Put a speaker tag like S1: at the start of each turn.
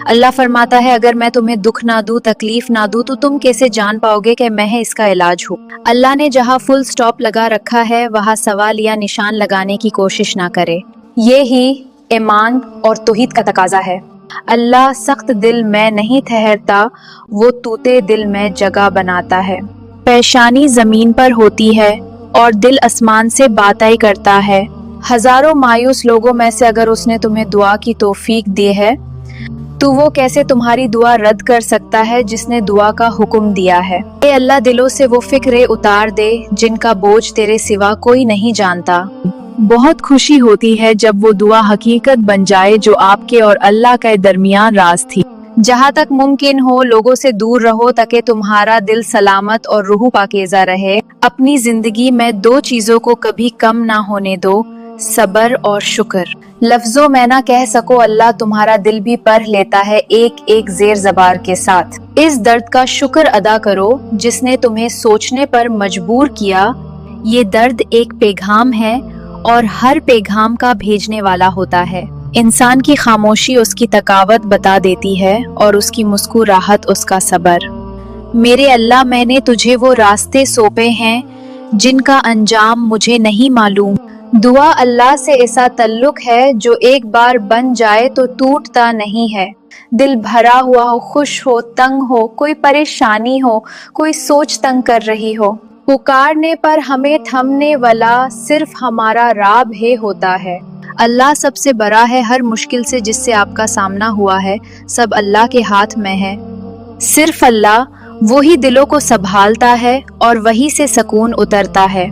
S1: اللہ فرماتا ہے اگر میں تمہیں دکھ نہ دوں، تکلیف نہ دوں تو تم کیسے جان پاؤ گے کہ میں اس کا علاج ہوں۔ اللہ نے جہاں فل سٹاپ لگا رکھا ہے وہاں سوال یا نشان لگانے کی کوشش نہ کرے۔ یہ ہی ایمان اور توحید کا تقاضا ہے۔ اللہ سخت دل میں نہیں ٹھہرتا، وہ توتے دل میں جگہ بناتا ہے۔ پیشانی زمین پر ہوتی ہے اور دل آسمان سے باتیں کرتا ہے۔ ہزاروں مایوس لوگوں میں سے اگر اس نے تمہیں دعا کی توفیق دی ہے تو وہ کیسے تمہاری دعا رد کر سکتا ہے جس نے دعا کا حکم دیا ہے۔ اے اللہ دلوں سے وہ فکریں اتار دے جن کا بوجھ تیرے سوا کوئی نہیں جانتا۔ بہت خوشی ہوتی ہے جب وہ دعا حقیقت بن جائے جو آپ کے اور اللہ کے درمیان راز تھی۔ جہاں تک ممکن ہو لوگوں سے دور رہو تاکہ تمہارا دل سلامت اور روح پاکیزہ رہے۔ اپنی زندگی میں دو چیزوں کو کبھی کم نہ ہونے دو، صبر اور شکر۔ لفظوں میں نہ کہہ سکو اللہ تمہارا دل بھی پڑھ لیتا ہے ایک ایک زیر زبار کے ساتھ۔ اس درد کا شکر ادا کرو جس نے تمہیں سوچنے پر مجبور کیا۔ یہ درد ایک پیغام ہے اور ہر پیغام کا بھیجنے والا ہوتا ہے۔ انسان کی خاموشی اس کی تکاوت بتا دیتی ہے اور اس کی مسکراہٹ اس کا صبر۔ میرے اللہ میں نے تجھے وہ راستے سونپے ہیں جن کا انجام مجھے نہیں معلوم۔ دعا اللہ سے ایسا تعلق ہے جو ایک بار بن جائے تو ٹوٹتا نہیں ہے۔ دل بھرا ہوا ہو، خوش ہو، تنگ ہو، کوئی پریشانی ہو، کوئی سوچ تنگ کر رہی ہو، پکارنے پر ہمیں تھمنے والا صرف ہمارا رب ہی ہوتا ہے۔ اللہ سب سے بڑا ہے۔ ہر مشکل سے جس سے آپ کا سامنا ہوا ہے سب اللہ کے ہاتھ میں ہے۔ صرف اللہ وہی دلوں کو سنبھالتا ہے اور وہی سے سکون اترتا ہے۔